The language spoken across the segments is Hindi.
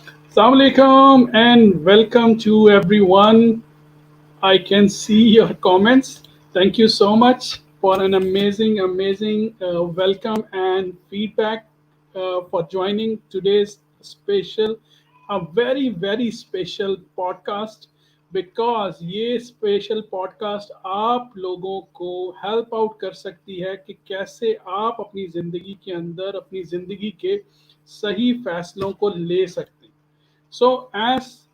Assalamu alaikum and welcome to everyone. I can see your comments. Thank you so much for an amazing welcome and feedback for joining today's special, a very special podcast because ये स्पेशल पॉडकास्ट आप लोगों को हेल्प आउट कर सकती है कि कैसे आप अपनी ज़िंदगी के अंदर अपनी ज़िंदगी के सही फैसलों को ले सकते हैं. So as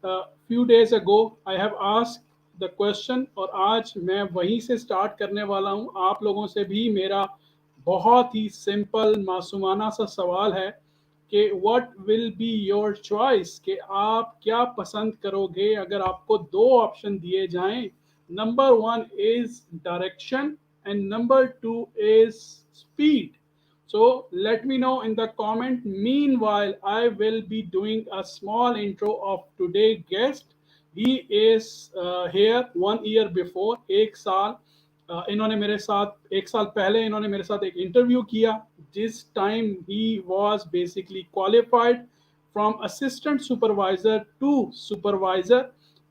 few days ago I have asked the question और आज मैं वहीं से स्टार्ट करने वाला हूँ. आप लोगों से भी मेरा बहुत ही सिंपल मासूमाना सा सवाल है कि what will be your choice, कि आप क्या पसंद करोगे अगर आपको दो ऑप्शन दिए जाएं. Number one is direction and number two is speed. So let me know in the comment. Meanwhile, I will be doing a small intro of today's guest. He is here 1 year before. एक साल इन्होंने मेरे साथ एक साल पहले इन्होंने मेरे साथ एक इंटरव्यू किया जिस time he was basically qualified from assistant supervisor to supervisor,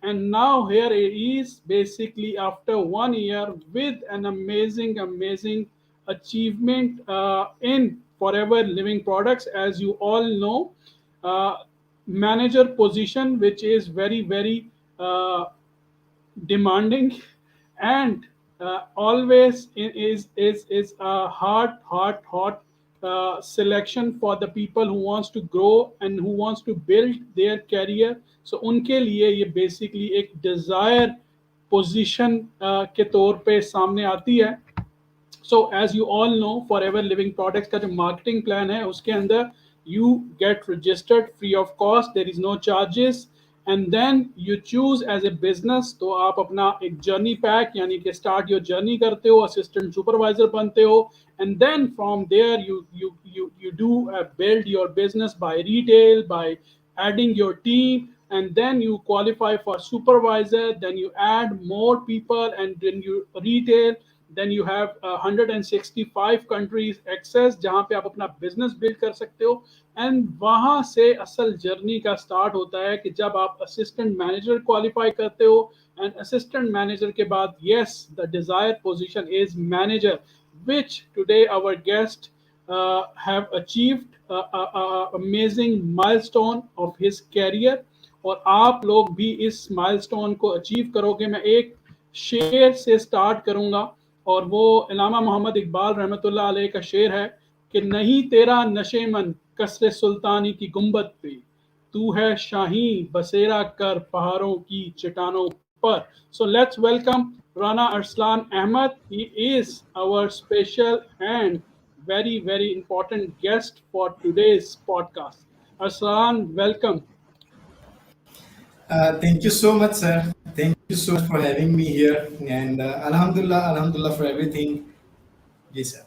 and now here he is basically after 1 year with an amazing achievement in Forever Living Products. As you all know, uh, manager position which is very uh, demanding and always is a hot selection for the people who wants to grow and who wants to build their career. So उनके लिए ये basically एक desire position के तौर पे सामने आती है. So as you all know, Forever Living Products का जो marketing plan है उसके अंदर you get registered free of cost, there is no charges, and then you choose as a business. तो आप अपना एक journey pack यानी कि start your journey करते हो, assistant supervisor बनते हो, and then from there you do build your business by retail, by adding your team, and then you qualify for supervisor, then you add more people, and then you retail, then you have 165 countries access जहाँ पे आप अपना बिजनेस बिल्ड कर सकते हो. एंड वहाँ से असल जर्नी का स्टार्ट होता है कि जब आप असिस्टेंट मैनेजर क्वालिफाई करते हो, एंड असिस्टेंट मैनेजर के बाद yes the desire position is manager, which today our guest have achieved amazing milestone of his career. और आप लोग भी इस माइलस्टोन को अचीव करोगे. मैं एक शेर से स्टार्ट करूंगा और वो इलामा मोहम्मद इकबाल रहमतुल्लाह अलैह का शेर है कि नहीं तेरा नशे मन कसरे सुल्तानी की गुंबद पे, तू है शाही बसेरा कर पहाड़ों की चट्टानों पर. So let's welcome Rana Arsalan Ahmed. He is our special and very important guest for today's podcast. Arslan, welcome. Thank you so much, sir. Thank you so much for having me here. And Alhamdulillah for everything. Yes, sir.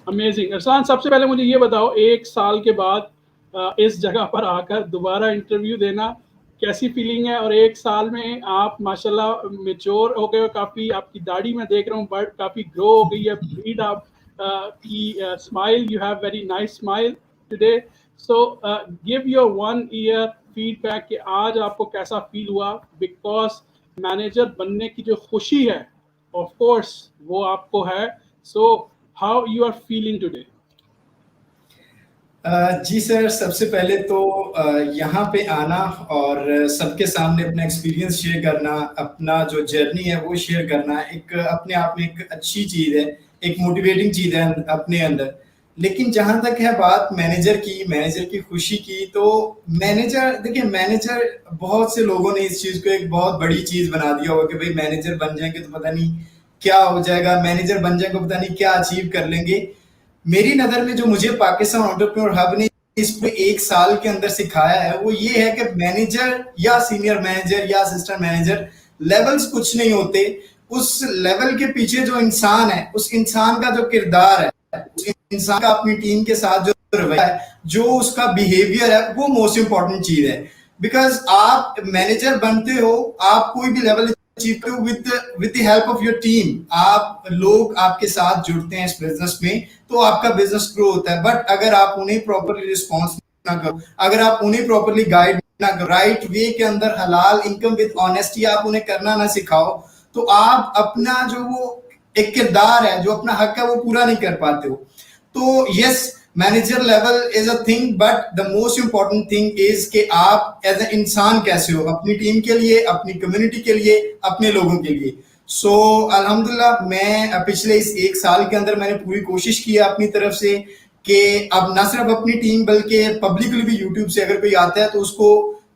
Amazing. Arsan, सबसे पहले मुझे ये बताओ, एक साल के बाद इस जगह पर आकर दोबारा इंटरव्यू देना कैसी फीलिंग है? और एक साल में आप माशाल्लाह मेच्योर हो गए हो काफ़ी. आपकी दाढ़ी में देख रहा हूँ बट काफ़ी ग्रो हो गई है. ब्रीड आप की smile, you have very nice smile today. So give your 1 year feedback कि आज आपको कैसा फील हुआ, बिकॉज मैनेजर बनने की जो खुशी है ऑफ कोर्स वो आपको है. So how you are feeling today? जी सर, सबसे पहले तो यहाँ पे आना और सबके सामने अपना एक्सपीरियंस शेयर करना, अपना जो जर्नी है वो शेयर करना, एक अपने आप में एक अच्छी चीज़ है, एक मोटिवेटिंग चीज़ है अपने अंदर. लेकिन जहाँ तक है बात मैनेजर की खुशी की, तो मैनेजर देखिए, मैनेजर बहुत से लोगों ने इस चीज़ को एक बहुत बड़ी चीज़ बना दिया होगा कि भाई मैनेजर बन जाएंगे तो पता नहीं क्या हो जाएगा, मैनेजर बन जाएंगे पता नहीं क्या अचीव कर लेंगे. मेरी नज़र में जो मुझे पाकिस्तान एंटरप्रेन्योर हब ने इस पूरे एक साल के अंदर सिखाया है वो ये है कि मैनेजर या सीनियर मैनेजर या असिस्टेंट मैनेजर लेवल्स कुछ नहीं होते. उस लेवल के पीछे जो इंसान है, उस इंसान का जो किरदार है, उस इंसान का अपनी टीम के साथ जो रवैया है, जो उसका बिहेवियर है, वो मोस्ट इंपॉर्टेंट चीज है. बिकॉज आप मैनेजर बनते हो, आप कोई भी लेवल अचीव करो with the help of your team. आप लोग आपके साथ जुड़ते हैं इस बिजनेस में तो आपका बिजनेस ग्रो होता है. बट अगर आप उन्हें प्रॉपरली रिस्पॉन्स ना करो, अगर आप उन्हें प्रॉपरली गाइड ना करो, राइट वे के अंदर हलाल इनकम विद ऑनेस्टी आप उन्हें करना ना सिखाओ, तो आप अपना जो वो एक किरदार है, जो अपना हक है, वो पूरा नहीं कर पाते हो। तो yes, manager level is a thing, but the most important thing is कि आप एज ए इंसान कैसे हो, अपनी टीम के लिए, अपनी कम्युनिटी के लिए, अपने लोगों के लिए। सो अल्हम्दुलिल्लाह मैं पिछले इस 1 साल के अंदर मैंने पूरी कोशिश की है अपनी तरफ से कि अब ना सिर्फ अपनी टीम बल्कि पब्लिकली भी यूट्यूब से अगर कोई आता है तो उसको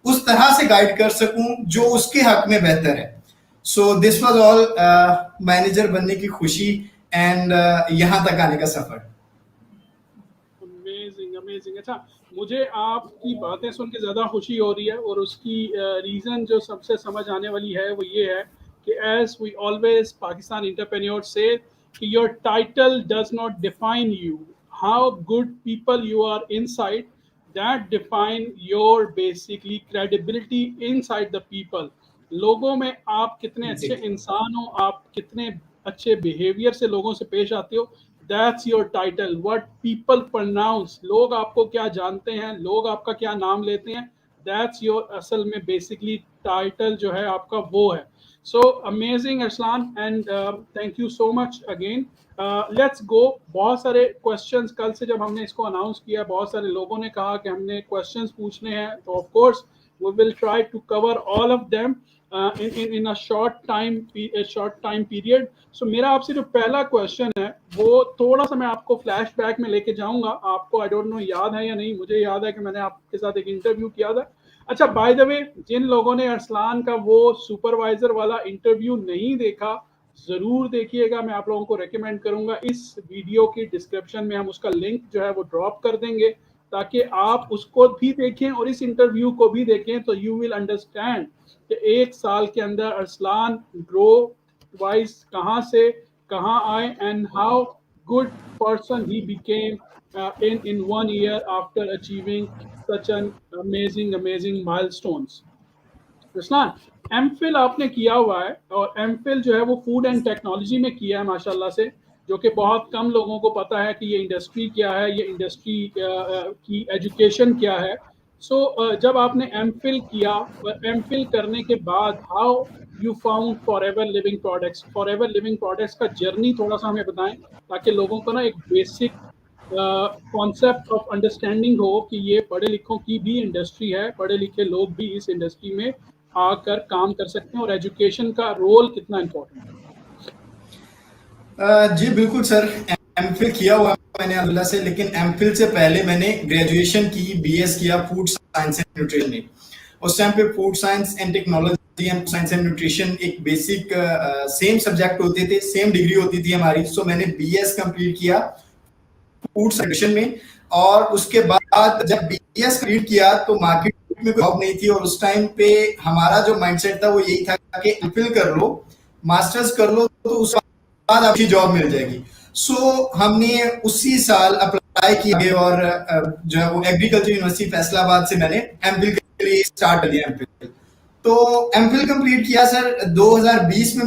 उस तरह से गाइड कर सकूं जो उसके हक में बेहतर है। So this was all manager बनने की खुशी एंड यहाँ तक आने का सफर। Amazing amazing. अच्छा, मुझे आपकी बातें सुन के ज़्यादा खुशी हो रही है, और उसकी रीज़न जो सबसे समझ आने वाली है वो ये है कि as we always Pakistan entrepreneur से कि your title does not define you, how good people you are inside, that define your basically credibility inside the people. लोगों में आप कितने अच्छे इंसान हो, आप कितने अच्छे बिहेवियर से लोगों से पेश आते हो, that's your title. What people pronounce, लोग आपको क्या जानते हैं, लोग आपका क्या नाम लेते हैं, दैट्स योर असल में बेसिकली टाइटल जो है आपका वो है। So amazing Arsalan, and thank you so much again. Let's go. बहुत सारे क्वेश्चंस, कल से जब हमने इसको अनाउंस किया, बहुत सारे लोगों ने कहा कि हमने क्वेश्चंस पूछने हैं, तो of course we will try to cover all of them in a short time period. So मेरा आपसे जो पहला क्वेश्चन है वो थोड़ा सा मैं आपको फ्लैशबैक में लेके जाऊंगा। आपको आई डोंट नो याद है या नहीं, मुझे याद है कि मैंने आपके साथ एक इंटरव्यू किया था। अच्छा, बाय द वे, जिन लोगों ने अरसलान का वो सुपरवाइजर वाला इंटरव्यू नहीं देखा, ज़रूर देखिएगा। मैं आप लोगों को रेकमेंड करूंगा, इस वीडियो की डिस्क्रिप्शन में हम उसका लिंक जो है वो ड्रॉप कर देंगे, ताकि आप उसको भी देखें और इस इंटरव्यू को भी देखें, तो यू विल अंडरस्टैंड कि 1 साल के अंदर अरसलान ग्रो वाइज कहाँ से कहाँ आए, and how good person he became in 1 year after achieving such an amazing milestones. Ruslan, MPhil आपने किया हुआ है, और एमफिल जो है वो फूड एंड टेक्नोलॉजी में किया है माशाल्लाह से, जो कि बहुत कम लोगों को पता है कि ये इंडस्ट्री क्या है, ये इंडस्ट्री की एजुकेशन क्या है। सो जब आपने एमफिल किया, एमफिल करने के बाद how you found forever living products का जर्नी थोड़ा सा हमें बताएं, ताकि लोगों को ना एक बेसिक कॉन्सेप्ट ऑफ अंडरस्टैंडिंग हो कि ये पढ़े लिखों की भी इंडस्ट्री है, पढ़े लिखे लोग भी इस इंडस्ट्री में आकर काम कर सकते हैं, और एजुकेशन का रोल कितना इम्पोर्टेंट है। जी बिल्कुल सर, एमफिल किया हुआ मैंने अल्लाह से, लेकिन एमफिल से पहले मैंने ग्रेजुएशन की, बीएस किया फूड साइंस एंड न्यूट्रिशन में। उस टाइम पे food science and technology and science and nutrition एक बेसिक सेम सब्जेक्ट होते थे, सेम डिग्री होती थी हमारी। सो मैंने बीएस कंप्लीट किया फूड साइंस में, और उसके बाद जब बीएस कंप्लीट किया तो मार्केट में जॉब नहीं थी, और उस टाइम पे हमारा जो माइंडसेट था वो यही था कि एमफिल कर लो, मास्टर्स कर लो, तो उस बाद आपकी जॉब मिल जाएगी। सो हमने उसी साल अप्लाई किया, और जो है वो एग्रीकल्चर यूनिवर्सिटी फैसलाबाद से मैंने एमफिल के लिए स्टार्ट कर दिया एमफिल। तो एमफिल कंप्लीट किया सर 2020 में,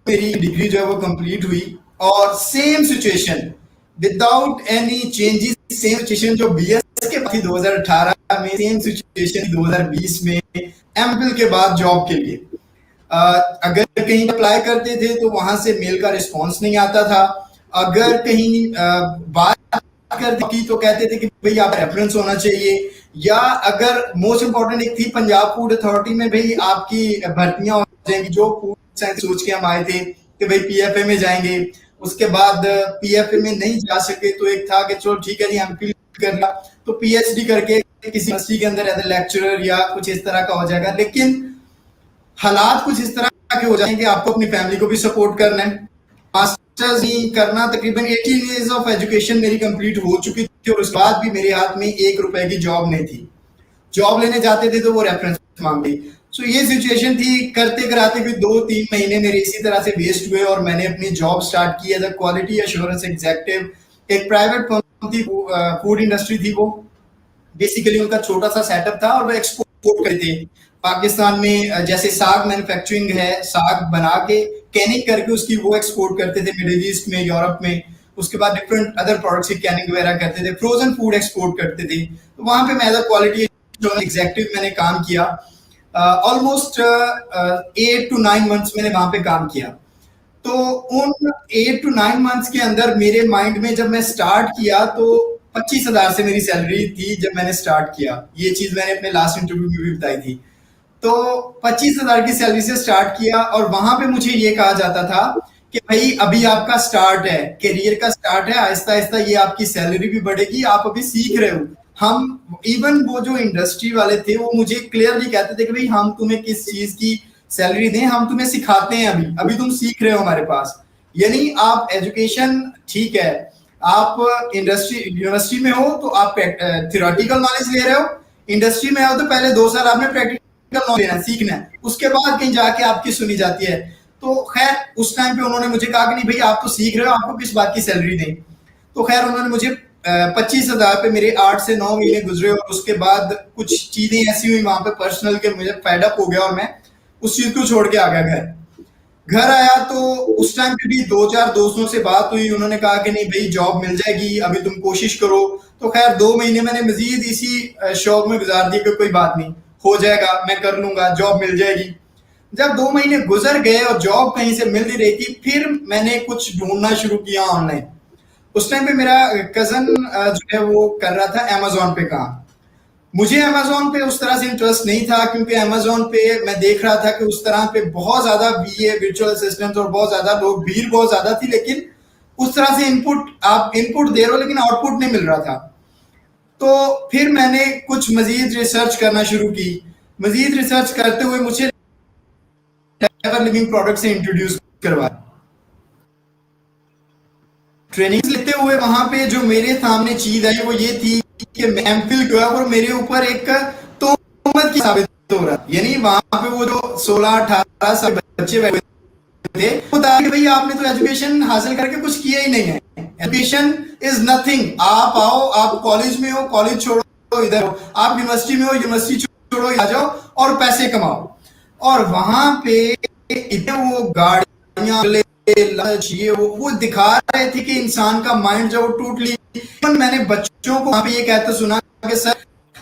मेरी डिग्री जो है वो कंप्लीट हुई, और same situation without any changes, same situation जो बीएस के बाद थी 2018 में, सेम सिचुएशन 2020 में एमफिल के बाद जॉब के लिए। अगर कहीं अप्लाई करते थे तो वहां से मेल का रिस्पांस नहीं आता था। अगर कहीं बात करते की तो कहते थे कि भाई आप रेफरेंस होना चाहिए, या अगर मोस्ट इंपॉर्टेंट एक थी पंजाब फूड अथॉरिटी में, भाई आपकी भर्तियां हो जाएंगी, जो फूड साइंस सोच के हम आए थे कि भाई पीएफए में जाएंगे। उसके बाद पीएफए में नहीं जा सके तो एक था कि चलो ठीक है जी एमफिल करना, तो पीएचडी करके किसी यूनिवर्सिटी के अंदर एज ए लेक्चरर या कुछ इस तरह का हो जाएगा। लेकिन हालात कुछ इस तरह के हो जाएंगे, आपको अपनी फैमिली को भी सपोर्ट करना है, मास्टर्स भी करना। तकरीबन 18 इयर्स ऑफ एजुकेशन मेरी कंप्लीट हो चुकी थी, और उसके बाद भी मेरे हाथ में 1 रुपए की जॉब नहीं थी। जॉब लेने जाते थे तो वो रेफरेंस मांगते। सो ये सिचुएशन थी, करते कराते भी 2-3 महीने मेरे इसी तरह से वेस्ट हुए, और मैंने अपनी जॉब स्टार्ट की as a quality assurance executive. एक प्राइवेट फर्म थी, फूड इंडस्ट्री थी वो, बेसिकली उनका छोटा सा सेटअप था, और वो एक्सपोर्ट करते थे पाकिस्तान में। जैसे साग मैन्युफैक्चरिंग है, साग बना के कैनिक करके उसकी वो एक्सपोर्ट करते थे मिडिल ईस्ट में, यूरोप में। उसके बाद डिफरेंट अदर प्रोडक्ट्स की कैनिंग वगैरह करते थे, फ्रोजन फूड एक्सपोर्ट करते थे। तो वहां पे मैं एज अ क्वालिटी एग्जेक्टिव मैंने काम किया। ऑलमोस्ट 8 to 9 months मैंने वहां पे काम किया। तो उन 8 to 9 months के अंदर मेरे माइंड में जब मैं स्टार्ट किया तो 25,000 से मेरी सैलरी थी जब मैंने स्टार्ट किया। ये चीज मैंने अपने लास्ट इंटरव्यू में भी बताई थी। तो 25,000 की सैलरी से स्टार्ट किया और वहां पे मुझे ये कहा जाता था कि भाई अभी आपका स्टार्ट है, करियर का स्टार्ट है, आहिस्ता आहिस्ता ये आपकी सैलरी भी बढ़ेगी, आप अभी सीख रहे हो। हम इवन वो जो इंडस्ट्री वाले थे वो मुझे क्लियरली कहते थे कि भाई हम तुम्हें किस चीज की सैलरी दें, हम तुम्हें सिखाते हैं, अभी अभी तुम सीख रहे हो हमारे पास। यानी आप एजुकेशन ठीक है, आप यूनिवर्सिटी में हो तो आप थियोरेटिकल नॉलेज ले रहे हो, इंडस्ट्री में हो तो पहले 2 साल आपने प्रैक्टिकल नॉलेज लेना है, सीखना है, उसके बाद कहीं जाके आपकी सुनी जाती है। तो खैर उस टाइम पे उन्होंने मुझे कहा कि नहीं भाई आप तो सीख रहे हो, आपको किस बात की सैलरी दें। तो खैर उन्होंने मुझे 25,000 पे मेरे 8 से 9 महीने गुजरे और उसके बाद कुछ चीजें ऐसी हुई वहां पे पर्सनल के मुझे फेड अप हो गया और मैं उस चीज को छोड़ के आ गया घर आया। तो उस टाइम पे भी 2-4 दोस्तों से बात हुई, उन्होंने कहा कि नहीं भाई जॉब मिल जाएगी, अभी तुम कोशिश करो। तो खैर 2 महीने मैंने मजीद इसी शौक में गुजार दिए कि कोई बात नहीं, हो जाएगा, मैं कर लूंगा, जॉब मिल जाएगी। जब 2 महीने गुजर गए और जॉब कहीं से मिल नहीं रही थी, फिर मैंने कुछ ढूंढना शुरू किया ऑनलाइन। उस टाइम पे मेरा कजन जो है वो कर रहा था अमेजोन पे काम। मुझे अमेजोन पे उस तरह से इंटरेस्ट नहीं था क्योंकि अमेजोन पे मैं देख रहा था कि उस तरह पे बहुत ज्यादा वीए वर्चुअल असिस्टेंट और बहुत ज्यादा लोग, भीड़ बहुत ज्यादा थी, लेकिन उस तरह से आप इनपुट दे रहे हो लेकिन आउटपुट नहीं मिल रहा था। तो फिर मैंने कुछ मजीद रिसर्च करना शुरू की। मजीद रिसर्च करते हुए मुझे एवर लिविंग प्रोडक्ट से इंट्रोड्यूस करवाया। ट्रेनिंग लेते हुए वहां पे जो मेरे सामने चीज आई वो ये थी कि एमफिल जो है वो मेरे ऊपर एक तोहमत की साबित हो रहा है। यानी वहां पे वो जो 16-18 साल बच्चे बैठे थे वो बता कि भाई आपने तो एजुकेशन हासिल करके कुछ किया ही नहीं है, एजुकेशन इज नथिंग। आप आओ, आप कॉलेज में हो, कॉलेज छोड़ो इधर हो, आप यूनिवर्सिटी में हो, यूनिवर्सिटी छोड़ो आ जाओ और पैसे कमाओ। और वहां पे इतने वो गाड़ियां ये वो दिखा रहे थे कि इंसान का माइंड जो टोटली। मैंने बच्चों को वहां पे ये कहते सुना कि सर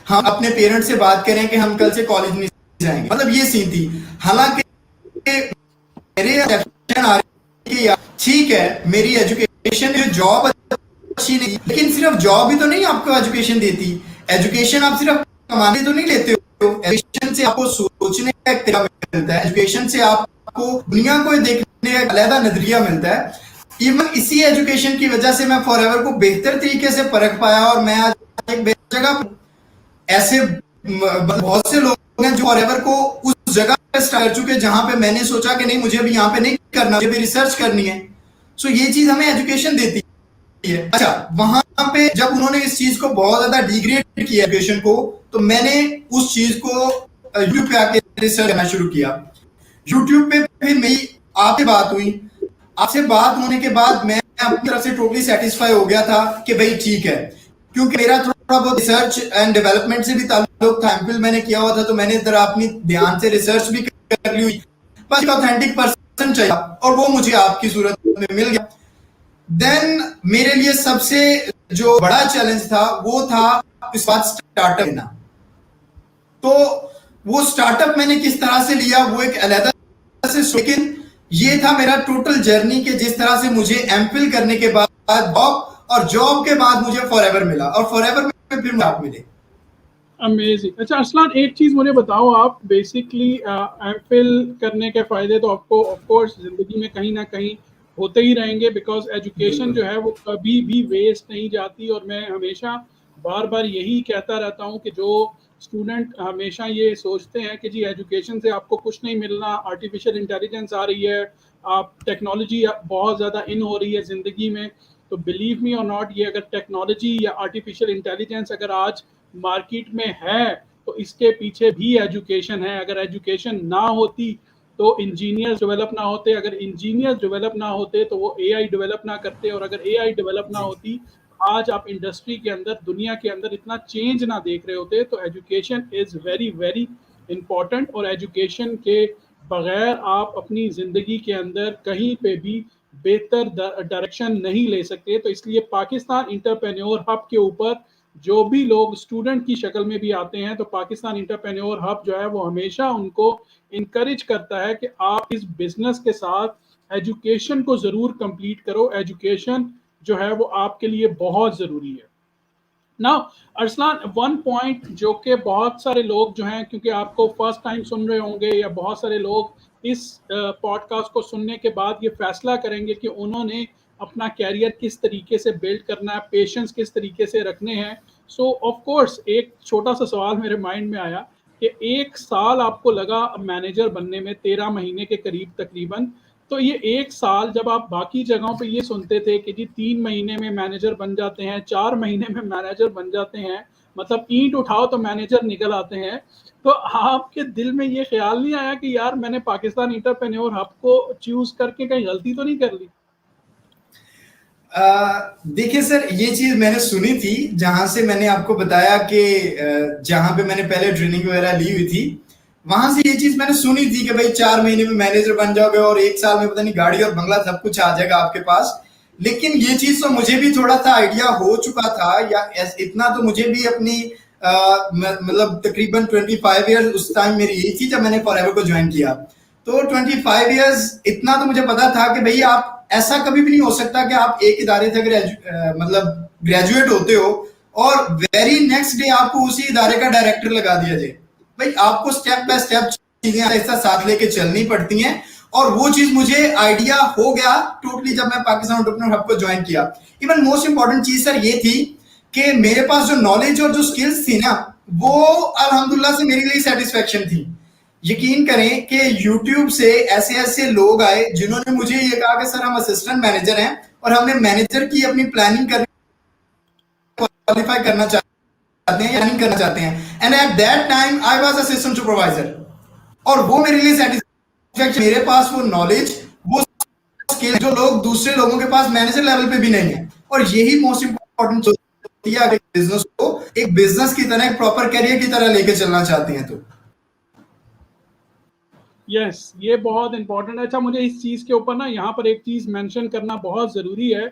हम अपने पेरेंट्स से बात करें कि हम कल से कॉलेज नहीं जाएंगे, मतलब ये सीन थी। हालांकि मेरे आ रही कि ठीक है मेरी एजुकेशन, जॉब अच्छी नहीं, लेकिन सिर्फ जॉब ही तो नहीं आपको एजुकेशन देती। एजुकेशन आप सिर्फ कमाने तो नहीं लेते हो, एजुकेशन से आपको सोचने का एक तरीका मिलता है, एजुकेशन से आपको दुनिया को देखने का अलग नजरिया मिलता है। इवन इसी एजुकेशन की वजह से मैं फॉरएवर को बेहतर तरीके से परख पाया और मैं आज एक बेहतर जगह। ऐसे बहुत से लोग हैं जो फॉरएवर को उस जगह पे स्टार्ट कर चुके जहां पे मैंने सोचा कि नहीं मुझे भी यहाँ पे नहीं करना, मुझे भी रिसर्च करनी है। सो ये चीज हमें एजुकेशन देती है। अच्छा, वहां पे जब उन्होंने इस चीज को बहुत ज्यादा डिग्रेड किया एजुकेशन को, तो मैंने उस चीज को यूट्यूब पे आके रिसर्च करना शुरू किया। यूट्यूब पे फिर मेरी आपसे बात हुई। आपसे बात होने के बाद मैं अपनी तरफ से टोटली सेटिस्फाई हो गया था कि भाई ठीक है, क्योंकि मेरा थोड़ा बहुत रिसर्च एंड डेवलपमेंट से भी ताल्लुक था, एमफिल मैंने किया हुआ था, तो मैंने इधर अपनी ध्यान से रिसर्च भी कर ली हुई। बस एक ऑथेंटिक पर्सन चाहिए और वो मुझे आपकी सूरत में मिल गया। देन मेरे लिए सबसे जो बड़ा चैलेंज था वो था इस बात स्टार्टअप लेना। तो वो स्टार्टअप मैंने किस तरह से लिया वो एक अलग से, लेकिन ये था मेरा टोटल जर्नी के जिस तरह से मुझे एमफिल करने के बाद जॉब और जॉब के बाद मुझे फॉरएवर मिला और फॉरएवर में फिर आप मिले। अमेजिंग। अच्छा अरसलान, एक चीज मुझे बताओ, आप बेसिकली एमफिल करने के फायदे तो आपको ऑफ कोर्स जिंदगी में कहीं ना कहीं होते ही रहेंगे, बिकॉज एजुकेशन जो है वो कभी भी वेस्ट नहीं जाती। और मैं हमेशा बार बार यही कहता रहता हूँ कि जो स्टूडेंट हमेशा ये सोचते हैं कि जी एजुकेशन से आपको कुछ नहीं मिलना, आर्टिफिशियल इंटेलिजेंस आ रही है, आप टेक्नोलॉजी बहुत ज़्यादा इन हो रही है ज़िंदगी में, तो बिलीव मी और नॉट, ये अगर टेक्नोलॉजी या आर्टिफिशियल इंटेलिजेंस अगर आज मार्केट में है तो इसके पीछे भी एजुकेशन है। अगर एजुकेशन ना होती तो इंजीनियर्स डेवलप ना होते, अगर इंजीनियर्स डेवलप ना होते तो वो एआई डेवलप ना करते, और अगर एआई डेवलप ना होती आज आप इंडस्ट्री के अंदर, दुनिया के अंदर इतना चेंज ना देख रहे होते। तो education is very very important, और एजुकेशन के बगैर आप अपनी जिंदगी के अंदर कहीं पे भी बेहतर डायरेक्शन नहीं ले सकते। तो इसलिए पाकिस्तान इंटरप्रेन्योर हब के ऊपर जो भी लोग स्टूडेंट की शक्ल में भी आते हैं, तो पाकिस्तान इंटरप्रेन्योर हब जो है वो हमेशा उनको इनकरेज करता है कि आप इस बिजनेस के साथ एजुकेशन को ज़रूर कंप्लीट करो। एजुकेशन जो है वो आपके लिए बहुत ज़रूरी है। नाउ अरसलान, वन पॉइंट जो कि बहुत सारे लोग जो हैं, क्योंकि आपको फर्स्ट टाइम सुन रहे होंगे या बहुत सारे लोग इस पॉडकास्ट को सुनने के बाद ये फैसला करेंगे कि उन्होंने अपना कैरियर किस तरीके से बिल्ड करना है, पेशेंस किस तरीके से रखने हैं। सो ऑफ कोर्स एक छोटा सा सवाल मेरे माइंड में आया कि 1 साल आपको लगा मैनेजर बनने में, 13 महीने के करीब तकरीबन। तो ये 1 साल जब आप बाकी जगहों पे ये सुनते थे कि जी 3 महीने में मैनेजर बन जाते हैं, 4 महीने में मैनेजर बन जाते हैं, मतलब ईंट उठाओ तो मैनेजर निकल आते हैं, तो आपके दिल में ये ख्याल नहीं आया कि यार मैंने पाकिस्तान इंटरप्रेन्योर हब को चूज करके कहीं गलती तो नहीं कर ली? देखिए सर, ये चीज मैंने सुनी थी, जहां से मैंने आपको बताया कि जहां पे मैंने पहले ट्रेनिंग वगैरह ली हुई थी, वहां से ये चीज मैंने सुनी थी कि भाई 4 महीने में मैनेजर बन जाओगे और 1 साल में पता नहीं गाड़ी और बंगला सब कुछ आ जाएगा आपके पास। लेकिन ये चीज तो मुझे भी थोड़ा सा आइडिया हो चुका था, या इतना तो मुझे भी अपनी मतलब तकरीबन 25 ईयर्स उस टाइम मेरी यही थी जब मैंने फॉरएवर को ज्वाइन किया। तो 25 ईयर्स इतना तो मुझे पता था कि भाई आप ऐसा कभी भी नहीं हो सकता कि आप एक इदारे से मतलब ग्रेजुएट होते हो और वेरी नेक्स्ट डे आपको उसी इदारे का डायरेक्टर लगा दिया जाए। भाई आपको स्टेप बाय स्टेप चीजें ऐसा साथ लेके चलनी पड़ती हैं, और वो चीज मुझे आइडिया हो गया टोटली जब मैं पाकिस्तान एंटरप्रेन्योर हब को ज्वाइन किया। इवन मोस्ट इंपॉर्टेंट चीज सर ये थी कि मेरे पास जो नॉलेज और जो स्किल्स थी ना, वो अल्हम्दुलिल्लाह से मेरे लिए सेटिस्फेक्शन थी। यकीन करें कि YouTube से ऐसे ऐसे लोग आए जिन्होंने मुझे ये कहा कि सर हम असिस्टेंट मैनेजर हैं और हमने मैनेजर की अपनी प्लानिंग करनी, क्वालिफाई करना चाहते हैं या नहीं करना चाहते हैं। And at that time I was assistant supervisor, और वो मेरे लिए सेटिस्फैक्शन, मेरे पास वो नॉलेज, वो स्किल जो लोग दूसरे लोगों के पास मैनेजर लेवल पे भी नहीं है। और यही मोस्ट इंपॉर्टेंट होती है बिजनेस को एक बिजनेस की तरह, एक प्रॉपर करियर की तरह लेके चलना चाहते हैं तो। यस, ये बहुत इंपॉर्टेंट है। अच्छा, मुझे इस चीज़ के ऊपर ना यहाँ पर एक चीज़ मेंशन करना बहुत ज़रूरी है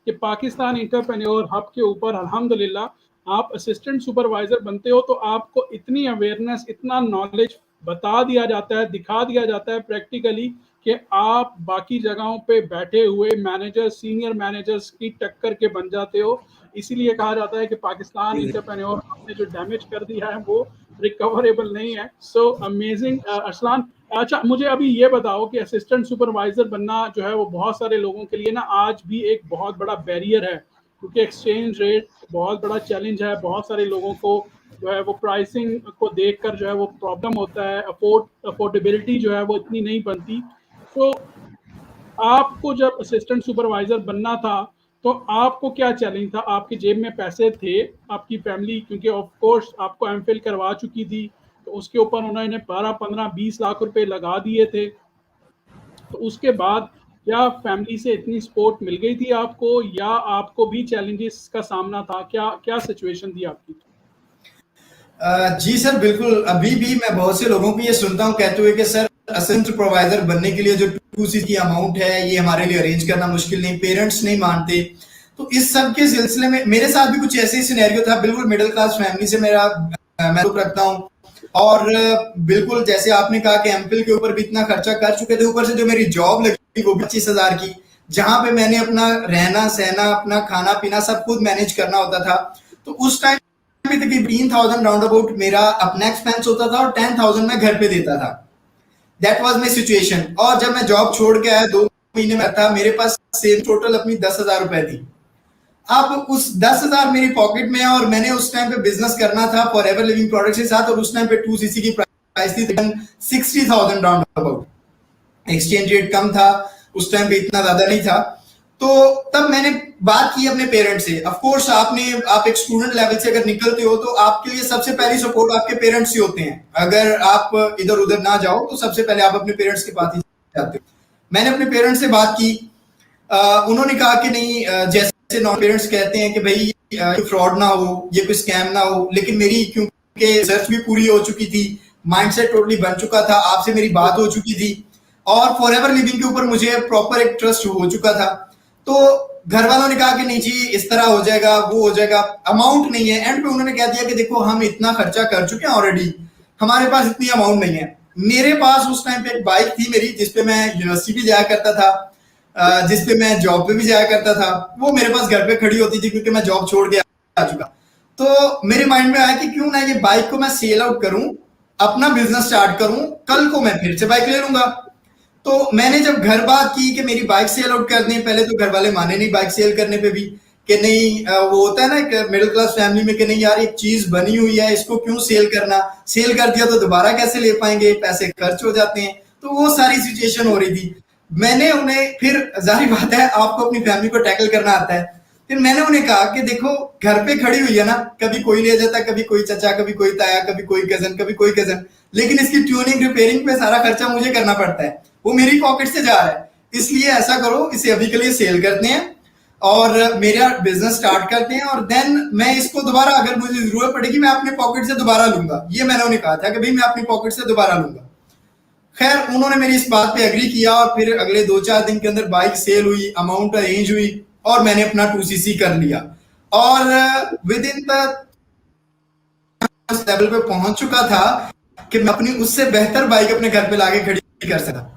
कि पाकिस्तान इंटरप्रेन्योर हब के ऊपर अल्हम्दुलिल्लाह आप असिस्टेंट सुपरवाइज़र बनते हो तो आपको इतनी अवेयरनेस, इतना नॉलेज बता दिया जाता है, दिखा दिया जाता है प्रैक्टिकली कि आप बाकी जगहों पे बैठे हुए मैनेजर, सीनियर मैनेजर्स की टक्कर के बन जाते हो। इसीलिए कहा जाता है कि पाकिस्तान इंटरप्रेन्योर हब ने जो डैमेज कर दिया है वो रिकवरेबल नहीं है। So amazing Arsalan. अच्छा, मुझे अभी ये बताओ कि असिस्टेंट सुपरवाइजर बनना जो है वो बहुत सारे लोगों के लिए ना आज भी एक बहुत बड़ा बैरियर है, क्योंकि एक्सचेंज रेट बहुत बड़ा चैलेंज है। बहुत सारे लोगों को जो है वो प्राइसिंग को देखकर जो है वो प्रॉब्लम होता है, अफोर्डेबिलिटी जो है वो इतनी नहीं बनती। तो आपको जब असिस्टेंट सुपरवाइजर बनना था तो आपको क्या चैलेंज था? आपकी जेब में पैसे थे? आपकी फैमिली, क्योंकि ऑफ कोर्स आपको एमफिल करवा चुकी थी, तो उसके ऊपर उन्होंने 12, 15, 20 लाख रुपए लगा दिए थे। तो उसके बाद क्या फैमिली से इतनी सपोर्ट मिल गई थी आपको, या आपको भी चैलेंजेस का सामना था? क्या क्या सिचुएशन थी आपकी? जी सर, बिल्कुल। अभी भी मैं बहुत से लोगों को ये सुनता हूँ कहते हुए कि सर असिस्टेंट सुपरवाइजर बनने के लिए जो 2C की अमाउंट है ये हमारे लिए अरेंज करना मुश्किल नहीं, पेरेंट्स नहीं मानते। तो इस सब के सिलसिले में मेरे साथ भी कुछ ऐसे ही सिनेरियो था। बिल्कुल मिडिल क्लास फैमिली से मेरा मैं ताल्लुक रखता हूँ, और बिल्कुल जैसे आपने कहा कि एमफिल के ऊपर भी इतना खर्चा कर चुके थे, ऊपर से जो मेरी जॉब लगी वो 25,000 की, जहां पे मैंने अपना रहना सहना, अपना खाना पीना सब खुद मैनेज करना होता था। तो उस टाइम में तकरीबन 3,000 राउंड अबाउट मेरा अपना एक्सपेंस होता था और 10,000 मैं घर पे देता था। That was my situation. और जब मैं जॉब छोड़ के आया 2 महीने में था, मेरे पास सेम टोटल अपनी 10,000 रुपए थी। अब उस 10,000 मेरी पॉकेट में है और मैंने उस टाइम पे बिजनेस करना था फॉरएवर लिविंग प्रोडक्ट्स के साथ, और उस टाइम पे 2CC की प्राइस थी 60,000 राउंड अबाउट। एक्सचेंज रेट कम था उस टाइम पे, इतना ज्यादा नहीं था। तो तब मैंने बात की अपने पेरेंट्स से। ऑफ कोर्स आप एक स्टूडेंट लेवल से अगर निकलते हो तो आपके लिए सबसे पहली सपोर्ट आपके पेरेंट्स ही होते हैं। अगर आप इधर उधर ना जाओ तो सबसे पहले आप अपने पेरेंट्स के पास ही जाते हो। मैंने अपने पेरेंट्स से बात की। उन्होंने कहा कि नहीं, जैसे नॉन पेरेंट्स कहते हैं कि भाई फ्रॉड ना हो, ये कोई स्कैम ना हो। लेकिन मेरी क्योंकि रिसर्च भी पूरी हो चुकी थी, माइंडसेट टोटली बन चुका था, आपसे मेरी बात हो चुकी थी, और फॉरएवर लिविंग के ऊपर मुझे प्रॉपर एक ट्रस्ट हो चुका था। तो घर वालों ने कहा कि नहीं जी इस तरह हो जाएगा, वो हो जाएगा, अमाउंट नहीं है। एंड पे उन्होंने कह दिया कि देखो हम इतना खर्चा कर चुके हैं ऑलरेडी, हमारे पास इतनी अमाउंट नहीं है। मेरे पास उस टाइम पे एक बाइक थी मेरी, जिसपे मैं यूनिवर्सिटी भी जाया करता था, जिसपे मैं जॉब पे भी जाया करता था। वो मेरे पास घर पे खड़ी होती थी क्योंकि मैं जॉब छोड़ के आ चुका। तो मेरे माइंड में आया कि क्यों ना ये बाइक को मैं सेल आउट करूं, अपना बिजनेस स्टार्ट करूं, कल को मैं फिर से बाइक ले लूंगा। तो मैंने जब घर बात की कि मेरी बाइक सेल आउट करनी है, पहले तो घर वाले माने नहीं बाइक सेल करने पे भी, कि नहीं वो होता है ना एक मिडिल क्लास फैमिली में कि नहीं यार एक चीज बनी हुई है, इसको क्यों सेल करना, सेल कर दिया तो दोबारा कैसे ले पाएंगे, पैसे खर्च हो जाते हैं। तो वो सारी सिचुएशन हो रही थी। मैंने उन्हें फिर, जाहिर बात है आपको अपनी फैमिली को टैकल करना आता है, फिर मैंने उन्हें कहा कि देखो घर पे खड़ी हुई है ना, कभी कोई ले जाता, कभी कोई चचा, कभी कोई ताया, कभी कोई कजन, कभी कोई कजन, लेकिन इसकी ट्यूनिंग रिपेयरिंग पे सारा खर्चा मुझे करना पड़ता है, वो मेरी पॉकेट से जा रहा है। इसलिए ऐसा करो, इसे अभी के लिए सेल करते हैं और मेरा बिजनेस स्टार्ट करते हैं, और देन मैं इसको दोबारा अगर मुझे जरूरत पड़ेगी मैं अपने पॉकेट से दोबारा लूंगा। ये मैंने उन्हें कहा था कि भाई मैं अपनी पॉकेट से दोबारा लूंगा। खैर उन्होंने मेरी इस बात पे एग्री किया और फिर अगले 2-4 दिन के अंदर बाइक सेल हुई, अमाउंट अरेंज हुई और मैंने अपना 2cc कर लिया। और विद इन द लेवल पे पहुंच चुका था कि मैं अपनी उससे बेहतर बाइक अपने घर पे लाके खड़ी कर सका।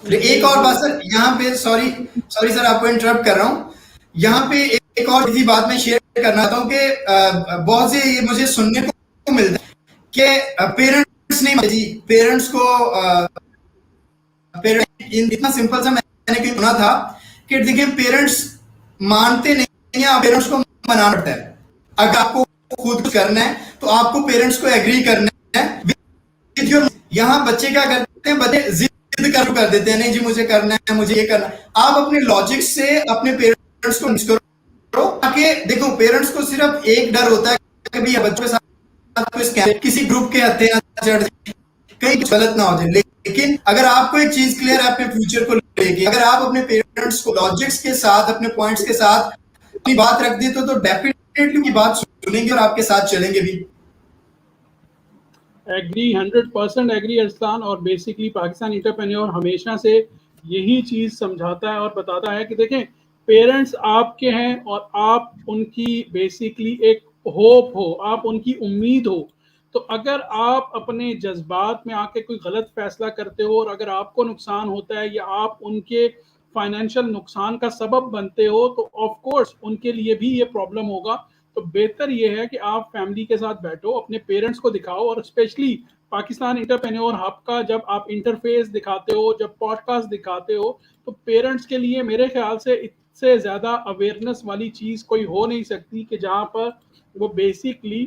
एक और बात सर, यहाँ पे सॉरी सर आपको इंटरप्ट कर रहा हूँ। यहाँ पे एक और इसी बात में शेयर करना चाहता हूँ कि बहुत से ये मुझे सुनने को मिलता है कि पेरेंट्स नहीं जी, पेरेंट्स को इतना सिंपल सा मैंने कहीं सुना था कि देखिए पेरेंट्स मानते नहीं है, पेरेंट्स को मनाना पड़ता है। अगर आपको खुद करना है तो आपको पेरेंट्स को एग्री करना है। यहाँ बच्चे क्या करते हैं, बच्चे जिद कर देते हैं, नहीं जी मुझे करना है, मुझे ये करना है। आप अपने लॉजिक से अपने पेरेंट्स को मिक्स करो, ताकि देखो पेरेंट्स को सिर्फ एक डर होता है कि भी बच्चों के साथ किसी ग्रुप के हत्थे ना चढ़ जाए, कहीं कुछ गलत ना हो जाए। लेकिन अगर आपको एक चीज क्लियर है अपने फ्यूचर को लेके, अगर आप अपने पेरेंट्स को लॉजिक्स के साथ, अपने पॉइंट्स के साथ अपनी बात रख दी तो डेफिनेटली की बात सुनेंगे और आपके साथ चलेंगे भी। Agree, 100% agree Arsalan. और बेसिकली पाकिस्तान एंटरप्रेन्योर हमेशा से यही चीज़ समझाता है और बताता है कि देखें पेरेंट्स आपके हैं और आप उनकी बेसिकली एक होप हो, आप उनकी उम्मीद हो। तो अगर आप अपने जज्बात में आके कोई गलत फैसला करते हो और अगर आपको नुकसान होता है या आप उनके फाइनेंशियल नुकसान का सबब बनते हो तो ऑफ कोर्स उनके लिए भी ये प्रॉब्लम होगा। तो बेहतर ये है कि आप फैमिली के साथ बैठो, अपने पेरेंट्स को दिखाओ। और स्पेशली पाकिस्तान एंटरप्रेन्योर हब का जब आप इंटरफेस दिखाते हो, जब पॉडकास्ट दिखाते हो, तो पेरेंट्स के लिए मेरे ख्याल से इससे ज़्यादा अवेयरनेस वाली चीज़ कोई हो नहीं सकती कि जहाँ पर वो बेसिकली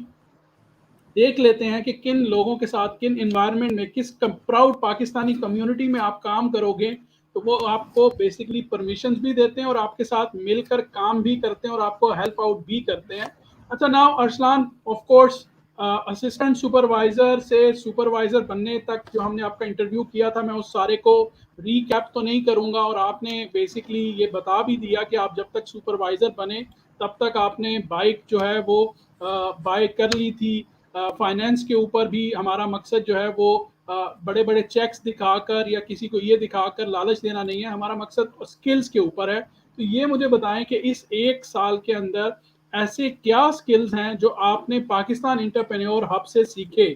देख लेते हैं कि किन लोगों के साथ, किन इन्वायरमेंट में, किस प्राउड पाकिस्तानी कम्युनिटी में आप काम करोगे। तो वो आपको बेसिकली परमिशन भी देते हैं और आपके साथ मिलकर काम भी करते हैं और आपको हेल्प आउट भी करते हैं। अच्छा now Arsalan, of course assistant supervisor से सुपरवाइजर बनने तक जो हमने आपका इंटरव्यू किया था, मैं उस सारे को रीकैप तो नहीं करूंगा। और आपने बेसिकली ये बता भी दिया कि आप जब तक सुपरवाइजर बने तब तक आपने बाइक जो है वो बाय कर ली थी। फाइनेंस के ऊपर भी हमारा मकसद जो है वो बड़े बड़े चेक्स दिखाकर या किसी को ये दिखाकर लालच देना नहीं है, हमारा मकसद स्किल्स के ऊपर है। तो ये मुझे बताएं कि इस 1 साल के अंदर ऐसे क्या स्किल्स हैं जो आपने पाकिस्तान एंटरप्रेन्योर हब से सीखे।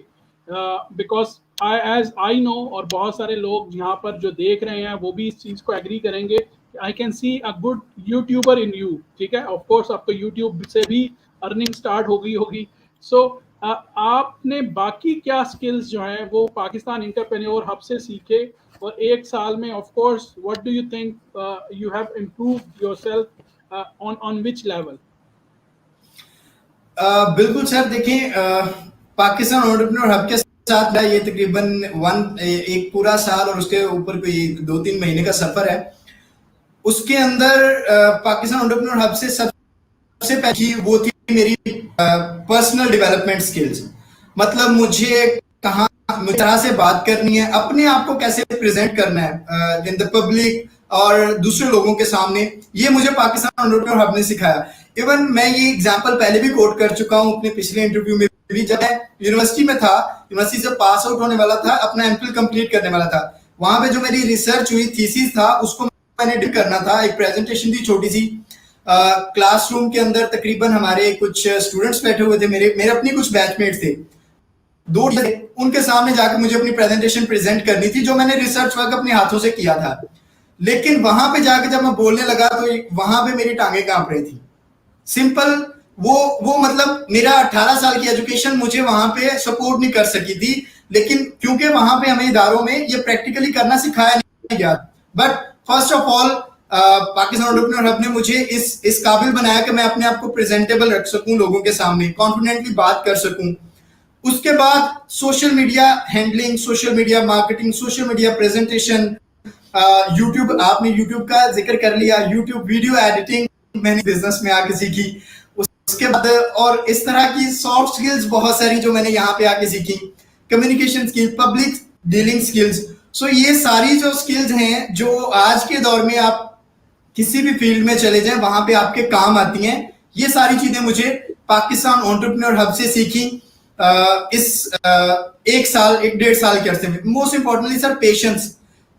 बिकॉज एज आई नो, और बहुत सारे लोग यहाँ पर जो देख रहे हैं वो भी इस चीज़ को एग्री करेंगे, I can see a good YouTuber in you. ठीक है, ऑफ कोर्स आपको यूट्यूब से भी अर्निंग स्टार्ट हो गई होगी। सो आपने बाकी क्या स्किल्स जो हैं वो पाकिस्तान एंटरप्रेन्योर हब से सीखे, और 1 साल में of course what do you think you have improved yourself on which level? बिल्कुल सर, देखिए पाकिस्तान एंटरप्रेन्योर हब के साथ ये तकरीबन एक पूरा साल और उसके ऊपर कोई 2-3 महीने का सफर है। उसके अंदर पाकिस्तान एंटरप्रेन्योर हब से सबसे पहली वो थी मेरी पर्सनल डेवलपमेंट स्किल्स। मतलब मुझे कहाँ तरह से बात करनी है, अपने आप को कैसे प्रेजेंट करना है इन द पब्लिक और दूसरे लोगों के सामने, ये मुझे पाकिस्तान एंटरप्रेन्योर हब ने सिखाया। इवन मैं ये एग्जांपल पहले भी कोट कर चुका हूं अपने पिछले इंटरव्यू में भी। जब मैं यूनिवर्सिटी में था, यूनिवर्सिटी से पास आउट होने वाला था, अपना एमफिल कंप्लीट करने वाला था। वहां पे जो मेरी रिसर्च हुई, थीसिस था, उसको मैंने डिक करना था। एक प्रेजेंटेशन थी छोटी सी, क्लासरूम के अंदर तकरीबन हमारे कुछ स्टूडेंट्स बैठे हुए थे, मेरे अपनी कुछ बैचमेट्स थे, दो थे, उनके सामने जाकर मुझे अपनी प्रेजेंटेशन प्रेजेंट करनी थी, जो मैंने रिसर्च वर्क अपने हाथों से किया था। लेकिन वहां पे जाकर जब मैं बोलने लगा तो वहां पे मेरी टांगे कांप रही थी। सिंपल, वो मतलब मेरा 18 साल की एजुकेशन मुझे वहां पे सपोर्ट नहीं कर सकी थी, लेकिन क्योंकि वहां पे हमें इदारों में ये प्रैक्टिकली करना सिखाया नहीं गया। But first of all Pakistan entrepreneur hub ने मुझे इस काबिल बनाया कि मैं अपने आप को प्रेजेंटेबल रख सकूं, लोगों के सामने कॉन्फिडेंटली बात कर सकूं। उसके बाद social media handling, social media marketing, social media presentation, YouTube, आपने यूट्यूब का जिक्र कर लिया, यूट्यूब वीडियो एडिटिंग मैंने बिजनेस में आके सीखी। उसके बाद और इस तरह की सॉफ्ट स्किल्स बहुत सारी जो मैंने यहाँ पे आके सीखी, communication skill, public dealing skills. So ये सारी जो स्किल्स हैं जो आज के दौर में आप किसी भी फील्ड में चले जाएं वहां पे आपके काम आती हैं, ये सारी चीजें मुझे पाकिस्तान एंटरप्रेन्योर हब से सीखी एक साल, 1.5 साल के अरसे में। Most importantly sir,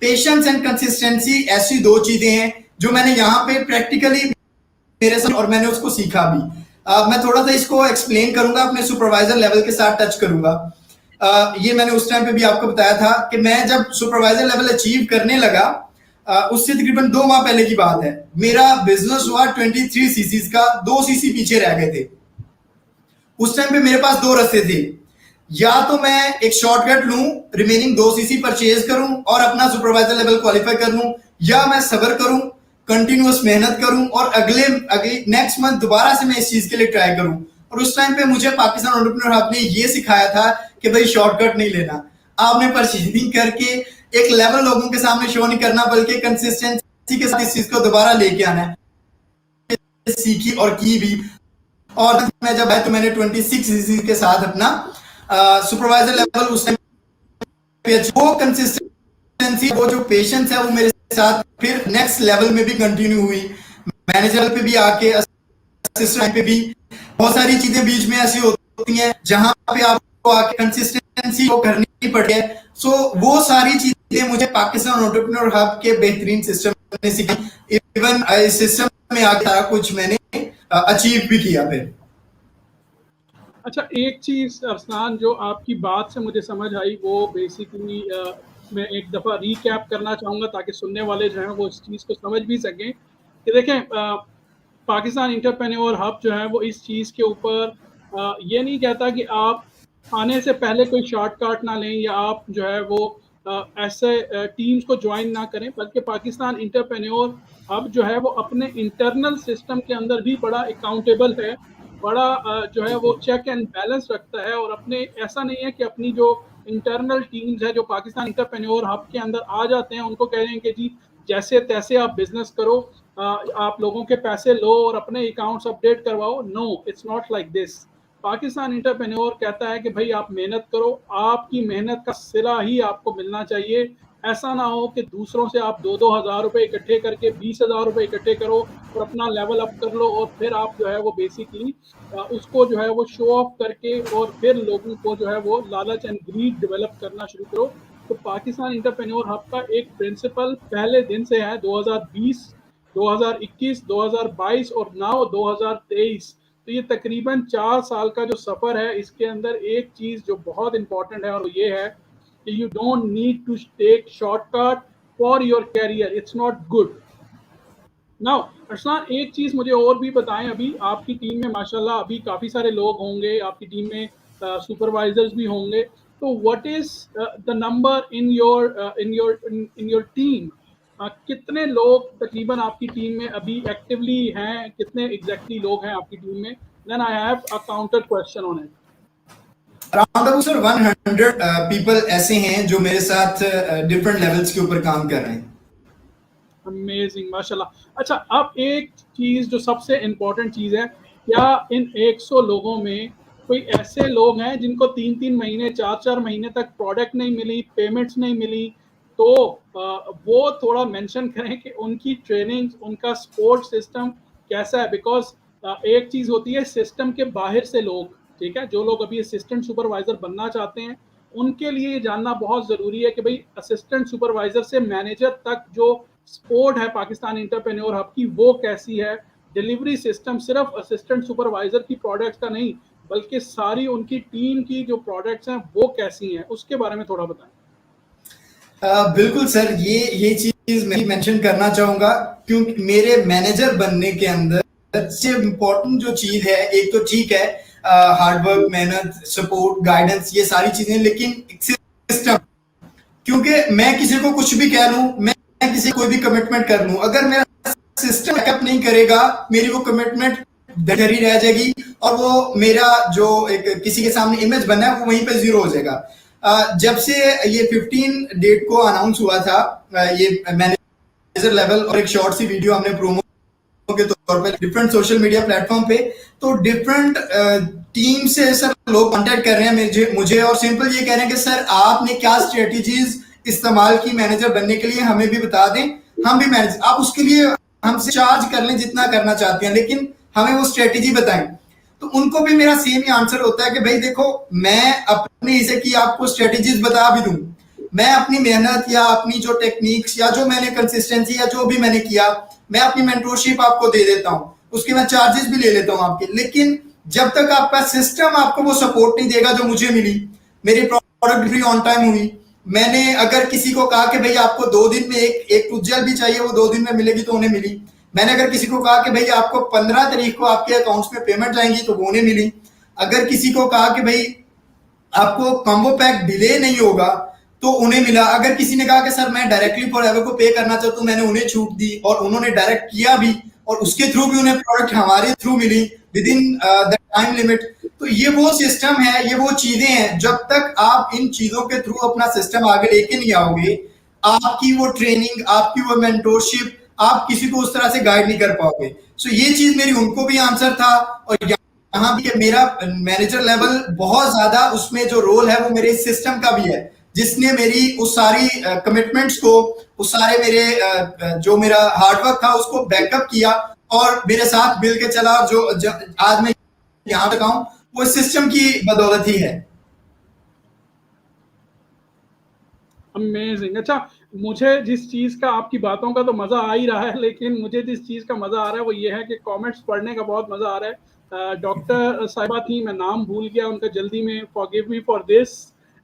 patience and consistency ऐसी दो चीजें हैं जो मैंने यहाँ पे प्रैक्टिकली मेरे साथ, और मैंने उसको सीखा भी। मैं थोड़ा सा इसको एक्सप्लेन करूंगा, अपने सुपरवाइजर लेवल के साथ टच करूंगा। ये मैंने उस टाइम पे भी आपको बताया था कि मैं जब सुपरवाइजर लेवल अचीव करने लगा, उससे तकरीबन 2 माह पहले की बात है, मेरा बिजनेस हुआ 23 सीसीज का, 2 सीसी पीछे रह गए थे। उस टाइम पे मेरे पास 2 रास्ते थे, या तो मैं एक शॉर्टकट लूं, रिमेनिंग 2 सीसी परचेज करूं और अपना सुपरवाइजर लेवल क्वालिफाई कर लूं, या मैं सब्र करूं, कंटिन्यूअस मेहनत करूं और अगले नेक्स्ट मंथ दोबारा से मैं इस चीज के लिए ट्राई करूं। और उस टाइम पे मुझे पाकिस्तान एंटरप्रेन्योर हब ने ये सिखाया था कि भाई शॉर्टकट नहीं लेना, आपने परचेजिंग करके एक लेवल लोगों के सामने शो नहीं करना, बल्कि कंसिस्टेंसी के साथ इस चीज को दोबारा लेके आना है। सीखी और की भी। और मैं जब आया तो मैंने 26 सीसी के साथ अपना सुपरवाइजर लेवल, उस टाइम वो कंसिस्टेंसी, वो जो पेशेंस है, वो मेरे साथ फिर नेक्स्ट लेवल में भी कंटिन्यू हुई। मैनेजर पे भी आके, असिस्टेंट पे भी, बहुत सारी चीजें बीच में ऐसी होती हैं जहां पे आपको आके कंसिस्टेंसी को करनी पड़ती है। सो वो सारी चीजें मुझे पाकिस्तान एंटरप्रेन्योर हब के बेहतरीन सिस्टम ने सीखी। इवन इस सिस्टम में आके सारा कुछ मैंने अचीव भी किया फिर। अच्छा, एक चीज अरसलान जो आपकी बात से मुझे समझ आई, वो बेसिकली मैं एक दफ़ा रीकैप करना चाहूँगा ताकि सुनने वाले जो हैं वो इस चीज़ को समझ भी सकें कि देखें, पाकिस्तान एंटरप्रेन्योर हब जो है वो इस चीज़ के ऊपर ये नहीं कहता कि आप आने से पहले कोई शॉर्टकट ना लें या आप जो है वो ऐसे टीम्स को ज्वाइन ना करें, बल्कि पाकिस्तान एंटरप्रेन्योर हब जो है वो अपने इंटरनल सिस्टम के अंदर भी बड़ा अकाउंटेबल है, बड़ा जो है वो चेक एंड बैलेंस रखता है। और अपने ऐसा नहीं है कि अपनी जो इंटरनल टीम्स है जो पाकिस्तान एंटरप्रेन्योर हब के अंदर आ जाते हैं उनको कह रहे हैं कि जी जैसे तैसे आप बिजनेस करो, आप लोगों के पैसे लो और अपने अकाउंट्स अपडेट करवाओ। No, it's not like this. Pakistan entrepreneur कहता है कि भाई आप मेहनत करो, आपकी मेहनत का सिला ही आपको मिलना चाहिए। ऐसा ना हो कि दूसरों से आप 2-2 हज़ार रुपये इकट्ठे करके 20,000 रुपये इकट्ठे करो और अपना लेवल अप कर लो और फिर आप जो है वो बेसिकली उसको जो है वो शो ऑफ करके और फिर लोगों को जो है वो लालच एंड ग्रीड डेवलप करना शुरू करो। तो पाकिस्तान एंटरप्रेन्योर हब का एक प्रिंसिपल पहले दिन से है, 2020, 2021, 2022 और नाउ 2023। तो ये तकरीबन 4 साल का जो सफ़र है, इसके अंदर एक चीज़ जो बहुत इंपॉर्टेंट है और ये है कि you don't need to take shortcut for your career, it's not good. Now Arsalan, एक चीज़ मुझे और भी बताएं, अभी आपकी टीम में माशाल्लाह अभी काफ़ी सारे लोग होंगे, आपकी टीम में सुपरवाइजर्स भी होंगे, तो what is the number in your team? कितने लोग तकरीबन आपकी टीम में अभी एक्टिवली हैं, कितने एग्जैक्टली लोग हैं आपकी टीम में? Then I have a counter question on it. Around about sir 100 people ऐसे हैं जो मेरे साथ डिफरेंट लेवल्स के ऊपर काम कर रहे हैं। अमेजिंग, माशाल्लाह। अच्छा, अब एक चीज़ जो सबसे इम्पोर्टेंट चीज़ है, क्या इन 100 लोगों में कोई ऐसे लोग हैं जिनको 3-3 महीने, 4-4 महीने तक प्रोडक्ट नहीं मिली, पेमेंट्स नहीं मिली? तो वो थोड़ा मेंशन करें कि उनकी ट्रेनिंग, उनका सपोर्ट सिस्टम कैसा है। बिकॉज एक चीज़ होती है सिस्टम के बाहर से लोग, ठीक है, जो लोग अभी असिस्टेंट सुपरवाइज़र बनना चाहते हैं उनके लिए ये जानना बहुत ज़रूरी है कि भाई असिस्टेंट सुपरवाइज़र से मैनेजर तक जो सपोर्ट है पाकिस्तान एंटरप्रेन्योर हब की, वो कैसी है? डिलीवरी सिस्टम सिर्फ असिस्टेंट सुपरवाइज़र की प्रोडक्ट्स का नहीं, बल्कि सारी उनकी टीम की जो प्रोडक्ट्स हैं, वो कैसी हैं? उसके बारे में थोड़ा बताएँ। बिल्कुल सर, ये चीज मैं मेंशन करना चाहूंगा, क्योंकि मेरे मैनेजर बनने के अंदर सबसे इम्पोर्टेंट जो चीज है, एक तो ठीक है हार्डवर्क, मेहनत, सपोर्ट, गाइडेंस, ये सारी चीजें, लेकिन सिस्टम, क्योंकि मैं किसी को कुछ भी कह लूं, मैं किसी कोई भी कमिटमेंट कर लूं, अगर मेरा सिस्टम बैकअप नहीं करेगा, मेरी वो कमिटमेंट डरी रह जाएगी और वो मेरा जो एक किसी के सामने इमेज बना है वो वहीं पे जीरो हो जाएगा। जब से ये 15 डेट को अनाउंस हुआ था, ये मैनेजर लेवल और एक शॉर्ट सी वीडियो हमने प्रोमो के तौर पे डिफरेंट सोशल मीडिया प्लेटफॉर्म पे, तो डिफरेंट टीम से सर लोग कांटेक्ट कर रहे हैं मुझे और सिंपल ये कह रहे हैं कि सर आपने क्या स्ट्रेटेजीज इस्तेमाल की मैनेजर बनने के लिए, हमें भी बता दें, हम भी मैनेज, आप उसके लिए हमसे चार्ज कर लें जितना करना चाहते हैं, लेकिन हमें वो स्ट्रेटेजी बताएं। तो उनको भी मेरा सेम ही आंसर होता है कि भाई देखो, मैं अपने हिस्से की आपको स्ट्रेटेजीज बता भी दूं, मैं अपनी मेहनत या अपनी जो टेक्निक्स या जो मैंने कंसिस्टेंसी या जो भी मैंने किया, मैं अपनी मेंटरशिप आपको दे देता हूं, उसके मैं चार्जेस भी ले लेता हूं आपके, लेकिन जब तक आपका सिस्टम आपको वो सपोर्ट नहीं देगा जो मुझे मिली, मेरी प्रोडक्ट डिलीवरी ऑन टाइम हुई, मैंने अगर किसी को कहा कि भाई आपको 2 दिन में एक टूथ भी चाहिए, वो 2 दिन में मिलेगी तो उन्हें मिली, मैंने अगर किसी को कहा कि भाई आपको 15 तारीख को आपके अकाउंट्स में पेमेंट जाएंगी तो वो उन्हें मिली, अगर किसी को कहा कि भाई आपको कॉम्बो पैक डिले नहीं होगा तो उन्हें मिला, अगर किसी ने कहा कि सर मैं डायरेक्टली फॉरएवर को पे करना चाहता हूं, मैंने उन्हें छूट दी और उन्होंने डायरेक्ट किया भी, और उसके थ्रू भी उन्हें प्रोडक्ट हमारे थ्रू मिली with in the time limit. तो ये वो सिस्टम है, ये वो चीजें हैं, जब तक आप इन चीजों के थ्रू अपना सिस्टम आगे लेके नहीं आओगे, आपकी वो ट्रेनिंग, आपकी वो मेंटोरशिप, आप किसी को उस तरह से गाइड नहीं कर पाओगे। सो ये चीज मेरी उनको भी आंसर था, और यहाँ भी मेरा मैनेजर लेवल बहुत ज्यादा, उसमें जो रोल है वो मेरे सिस्टम का भी है, जिसने मेरी उस सारी कमिटमेंट्स को, उस सारे मेरे जो मेरा हार्डवर्क था उसको बैकअप किया और मेरे साथ मिल के चला, जो आज मैं यहाँ तक आऊं वो सिस्टम की बदौलत ही है। अमेजिंग। अच्छा, मुझे जिस चीज़ का, आपकी बातों का तो मज़ा आ ही रहा है, लेकिन मुझे जिस चीज़ का मज़ा आ रहा है वो ये है कि कमेंट्स पढ़ने का बहुत मज़ा आ रहा है। डॉक्टर साहिबा थी, मैं नाम भूल गया उनका जल्दी में, फॉरगिव मी फॉर दिस।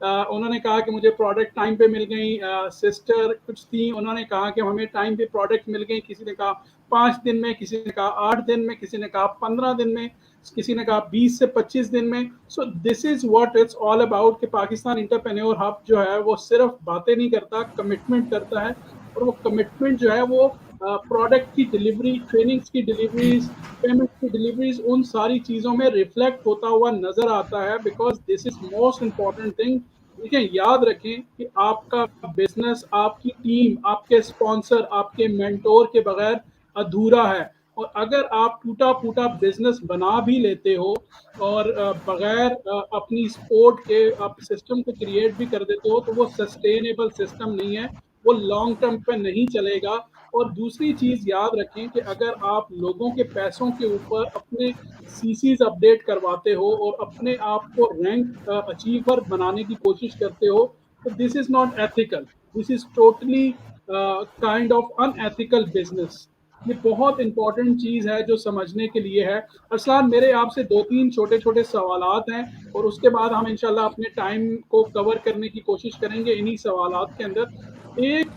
उन्होंने कहा कि मुझे प्रोडक्ट टाइम पे मिल गई। सिस्टर कुछ थी, उन्होंने कहा कि हमें टाइम पे प्रोडक्ट मिल गई, किसी ने कहा 5 दिन में, किसी ने कहा 8 दिन में, किसी ने कहा 15 दिन में, किसी ने कहा 20 से 25 दिन में। So this is what it's all about कि पाकिस्तान एंटरप्रेन्योर हब जो है वो सिर्फ बातें नहीं करता, कमिटमेंट करता है, और वो कमिटमेंट जो है वो प्रोडक्ट की डिलीवरी, ट्रेनिंग्स की डिलीवरीज, पेमेंट की डिलीवरीज, उन सारी चीज़ों में रिफ्लेक्ट होता हुआ नजर आता है, because this is most important thing. देखिए, याद रखें कि आपका बिजनेस, आपकी टीम, आपके स्पॉन्सर, आपके मेंटोर के बगैर अधूरा है। और अगर आप टूटा फूटा बिजनेस बना भी लेते हो और बगैर अपनी सपोर्ट के आप सिस्टम को क्रिएट भी कर देते हो, तो वो सस्टेनेबल सिस्टम नहीं है, वो लॉन्ग टर्म पे नहीं चलेगा। और दूसरी चीज़ याद रखें कि अगर आप लोगों के पैसों के ऊपर अपने सीसीज अपडेट करवाते हो और अपने आप को रैंक अचीवर बनाने की कोशिश करते हो, तो this is not ethical, this is totally kind of unethical business. ये बहुत इंपॉर्टेंट चीज़ है जो समझने के लिए है। अरसलान, मेरे आपसे 2-3 छोटे-छोटे सवालात हैं और उसके बाद हम इंशाल्लाह अपने टाइम को कवर करने की कोशिश करेंगे इन्हीं सवालात के अंदर। एक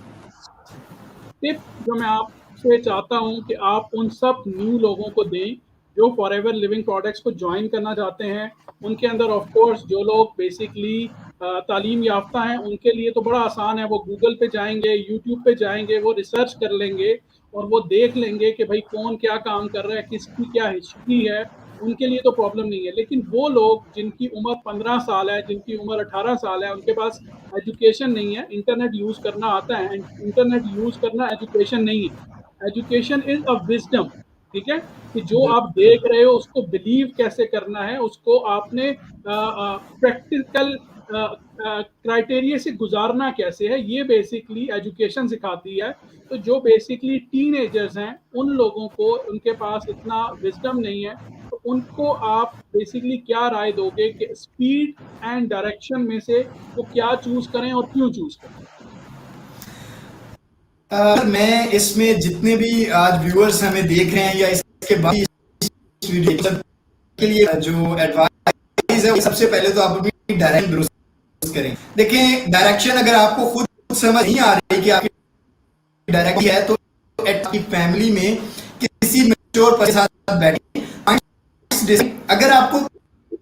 टिप जो मैं आपसे चाहता हूँ कि आप उन सब न्यू लोगों को दें जो फॉरएवर लिविंग प्रोडक्ट्स को ज्वाइन करना चाहते हैं। उनके अंदर ऑफ कोर्स जो लोग बेसिकली तालीम याफ्ता हैं, उनके लिए तो बड़ा आसान है, वो गूगल पे जाएंगे, यूट्यूब पे जाएंगे, वो रिसर्च कर लेंगे और वो देख लेंगे कि भाई कौन क्या काम कर रहा है, किसकी क्या हिस्ट्री है, उनके लिए तो प्रॉब्लम नहीं है। लेकिन वो लोग जिनकी उम्र 15 साल है, जिनकी उम्र 18 साल है, उनके पास एजुकेशन नहीं है, इंटरनेट यूज़ करना आता है, इंटरनेट यूज़ करना एजुकेशन नहीं है। एजुकेशन इज़ अ विज़डम, ठीक है? कि जो आप देख रहे हो उसको बिलीव कैसे करना है, उसको आपने प्रैक्टिकल क्राइटेरिया से गुजारना कैसे है, ये बेसिकली एजुकेशन सिखाती है। तो जो बेसिकली टीनेजर्स हैं, उन लोगों को, उनके पास इतना विजडम नहीं है, तो उनको आप बेसिकली क्या राय दोगे कि स्पीड एंड डायरेक्शन में से वो क्या चूज करें और क्यों चूज करें? मैं इसमें जितने भी आज व्यूअर्स हमें देख रहे हैं या इसके बाद इस वीडियो के लिए जो एडवाइस है वो सबसे पहले तो आप अपनी डायरेक्शन दुरुस्त करें। देखें, डायरेक्शन अगर आपको खुद समझ नहीं आ रही कि आपकी डायरेक्शन है तो आपकी फैमिली में किसी मैच्योर पर्सन के साथ बैठे। अगर आपको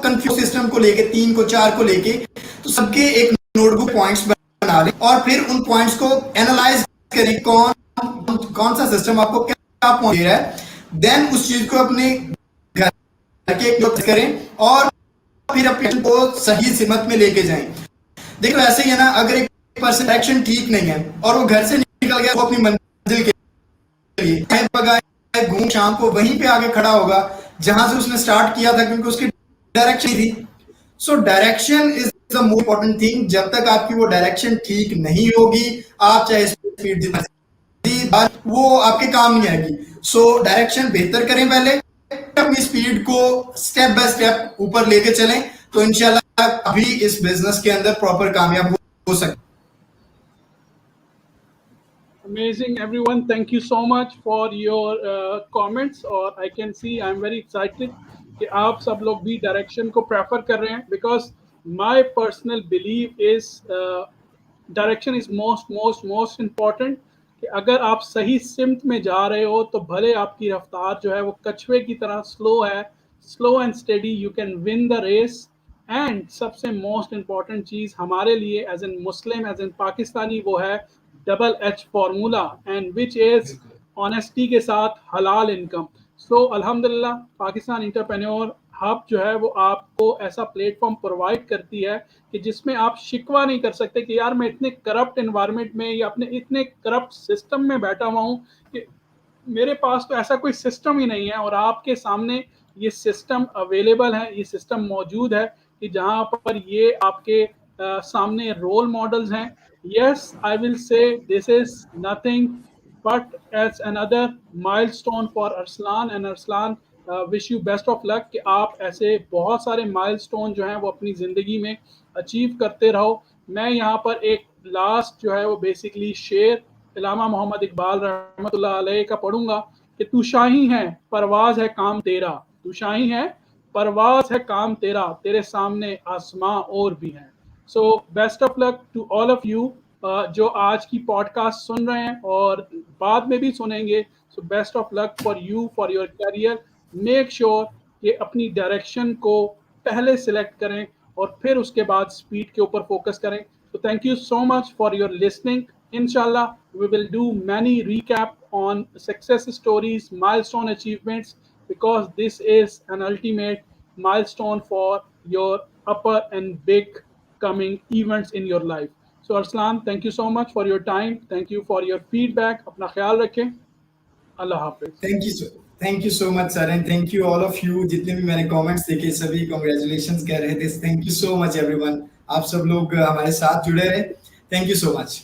कंफ्यूज सिस्टम को लेके 3 को 4 को लेके तो सबके एक नोटबुक पॉइंट्स बना लें और फिर उन पॉइंट्स को एनालाइज करें, कौन सा सिस्टम आपको क्या पॉइंट दे रहा है। देन उस चीज को अपने घर के नोट करें और फिर अपने को सही सिमत में लेके जाएं। देखो ऐसे ही है ना, अगर एक पर्सन डायरेक्शन ठीक नहीं है और वो घर से निकल गया वो अपनी मंजिल के लिए घूम शाम को वहीं पे आके खड़ा होगा जहां से उसने स्टार्ट किया था, क्योंकि उसकी डायरेक्शन थी। So direction is the most important thing. जब तक आपकी वो डायरेक्शन ठीक नहीं होगी, आप चाहे स्पीड वो आपके काम नहीं आएगी। सो डायरेक्शन बेहतर करें, पहले अपनी स्पीड को स्टेप बाय स्टेप ऊपर लेके चलें, तो इंशाल्लाह अभी इस बिजनेस के अंदर प्रॉपर कामयाब हो सकते। Amazing, everyone. Thank you so much for your comments. और I can see I'm very excited कि आप सब लोग भी डायरेक्शन को प्रेफर कर रहे हैं, because my personal belief is direction is most important. कि अगर आप सही सिमत में जा रहे हो तो भले आपकी रफ्तार जो है वो कछुए की तरह स्लो है, slow and steady, you can win the race. And सबसे मोस्ट इम्पॉर्टेंट चीज़ हमारे लिए as an Muslim, as an Pakistani, वो है double H formula, and which is honesty के साथ हलाल इनकम। सो अल्हम्दुलिल्लाह पाकिस्तान एंटरप्रेन्योर हब जो है वो आपको ऐसा प्लेटफॉर्म प्रोवाइड करती है कि जिसमें आप शिकवा नहीं कर सकते कि यार मैं इतने करप्ट एनवायरनमेंट में या अपने इतने करप्ट सिस्टम में बैठा हुआ हूँ कि मेरे पास तो ऐसा कोई सिस्टम ही नहीं है। और आपके सामने ये सिस्टम अवेलेबल है, ये सिस्टम मौजूद है कि जहाँ पर ये आपके सामने रोल मॉडल्स हैं। Yes, I will say this is nothing but as another milestone for Arslan, and Arslan wish you best of luck कि आप ऐसे बहुत सारे माइलस्टोन जो हैं वो अपनी ज़िंदगी में अचीव करते रहो। मैं यहाँ पर एक लास्ट जो है वो बेसिकली शेर इलामा मोहम्मद इकबाल रहमतुल्लाह अलैह का पढ़ूंगा कि तू शाही है परवाज है काम तेरा, तू शाही है परवाज है काम तेरा, तेरे सामने आसमां और भी हैं। So best of luck to all of you जो आज की पॉडकास्ट सुन रहे हैं और बाद में भी सुनेंगे। सो best of luck for you, for your career. Make sure कि अपनी डायरेक्शन को पहले सिलेक्ट करें और फिर उसके बाद स्पीड के ऊपर फोकस करें। तो thank you so much for your listening. इंशाल्लाह we will do many recap on success stories, milestone achievements, because this is an ultimate milestone for your upper and big coming events in your life. So Arslan, thank you so much for your time. Thank you for your feedback. अपना ख्याल रखें। अल्लाह हाफिज। Thank you so much sir, and thank you all of you. जितने भी मैंने कमेंट्स देखे सभी कांग्रेचुलेशंस कह रहे थे। Thank you so much everyone. आप सब लोग हमारे साथ जुड़े रहे। Thank you so much.